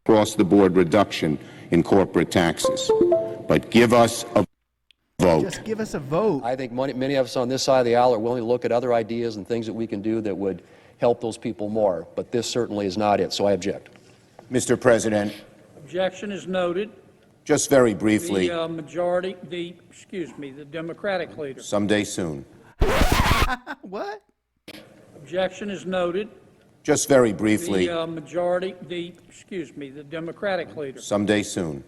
across-the-board reduction in corporate taxes. But give us a vote. Just give us a vote. I think many of us on this side of the aisle are willing to look at other ideas and things that we can do that would help those people more, but this certainly is not it, so I object. Mr. President. Objection is noted. Just very briefly. The Democratic leader. Someday soon. What? Objection is noted. Just very briefly. The Democratic leader. Someday soon.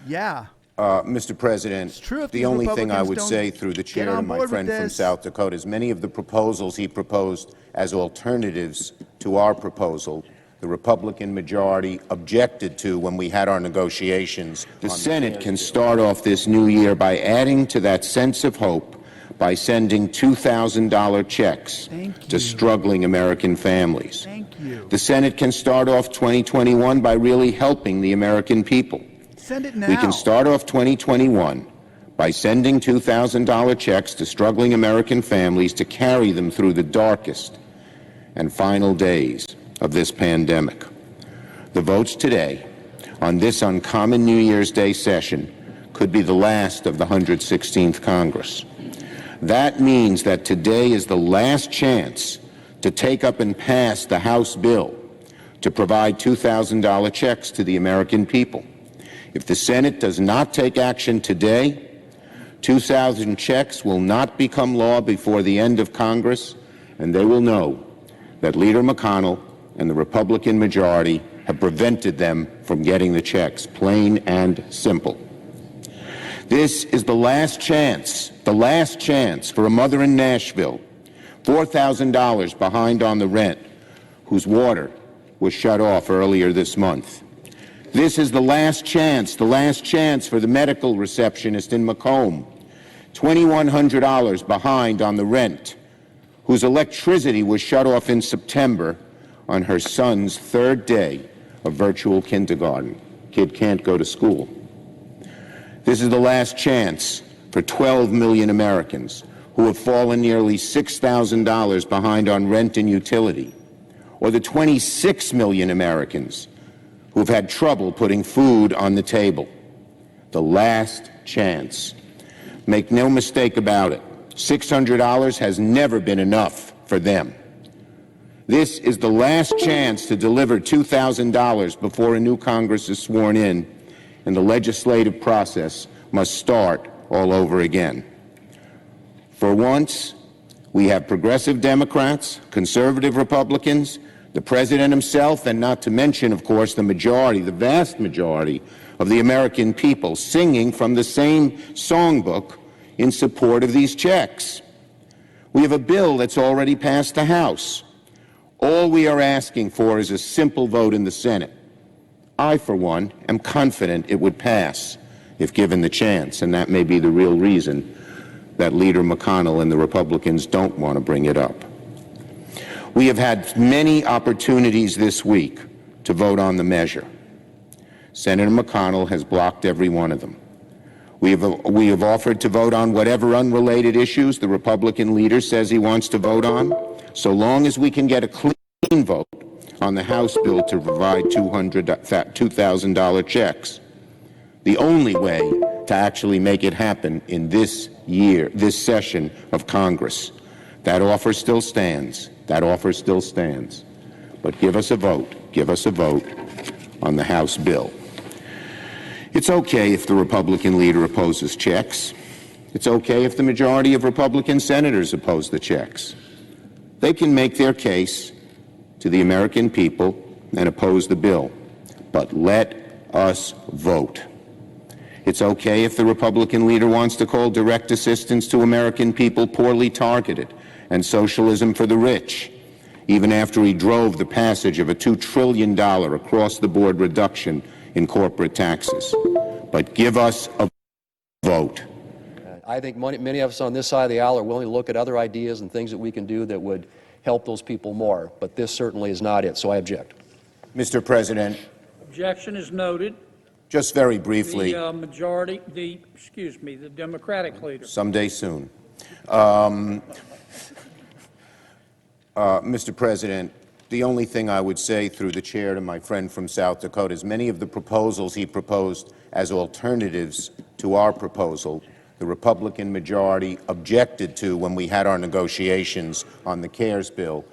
Yeah. Mr. President, the only thing I would say through the chair to my friend from South Dakota is many of the proposals he proposed as alternatives to our proposal, the Republican majority objected to when we had our negotiations. The Senate can start off this new year by adding to that sense of hope by sending $2,000 checks to struggling American families. Thank you. The Senate can start off 2021 by really helping the American people. Send it now. We can start off 2021 by sending $2,000 checks to struggling American families to carry them through the darkest and final days of this pandemic. The votes today on this uncommon New Year's Day session could be the last of the 116th Congress. That means that today is the last chance to take up and pass the House bill to provide $2,000 checks to the American people. If the Senate does not take action today, 2,000 checks will not become law before the end of Congress, and they will know that Leader McConnell and the Republican majority have prevented them from getting the checks, plain and simple. This is the last chance for a mother in Nashville, $4,000 behind on the rent, whose water was shut off earlier this month. This is the last chance for the medical receptionist in Macomb, $2,100 behind on the rent, whose electricity was shut off in September on her son's third day of virtual kindergarten. Kid can't go to school. This is the last chance for 12 million Americans who have fallen nearly $6,000 behind on rent and utility, or the 26 million Americans who have had trouble putting food on the table. The last chance. Make no mistake about it, $600 has never been enough for them. This is the last chance to deliver $2,000 before a new Congress is sworn in, and the legislative process must start all over again. For once, we have progressive Democrats, conservative Republicans, the President himself, and not to mention, of course, the majority, the vast majority of the American people singing from the same songbook in support of these checks. We have a bill that's already passed the House. All we are asking for is a simple vote in the Senate. I, for one, am confident it would pass if given the chance, and that may be the real reason that Leader McConnell and the Republicans don't want to bring it up. We have had many opportunities this week to vote on the measure. Senator McConnell has blocked every one of them. We have offered to vote on whatever unrelated issues the Republican leader says he wants to vote on, so long as we can get a clean vote on the House bill to provide $2,000 checks. The only way to actually make it happen in this session of Congress. That offer still stands. That offer still stands. But give us a vote on the House bill. It's okay if the Republican leader opposes checks. It's okay if the majority of Republican senators oppose the checks. They can make their case to the American people and oppose the bill. But let us vote. It's okay if the Republican leader wants to call direct assistance to American people poorly targeted and socialism for the rich, even after he drove the passage of a $2 trillion across-the-board reduction in corporate taxes. But give us a vote. I think many of us on this side of the aisle are willing to look at other ideas and things that we can do that would help those people more, but this certainly is not it, so I object. Mr. President. Objection is noted. Just very briefly. The Democratic leader. Someday soon. Mr. President, The only thing I would say through the chair to my friend from South Dakota is many of the proposals he proposed as alternatives to our proposal, the Republican majority objected to when we had our negotiations on the CARES bill.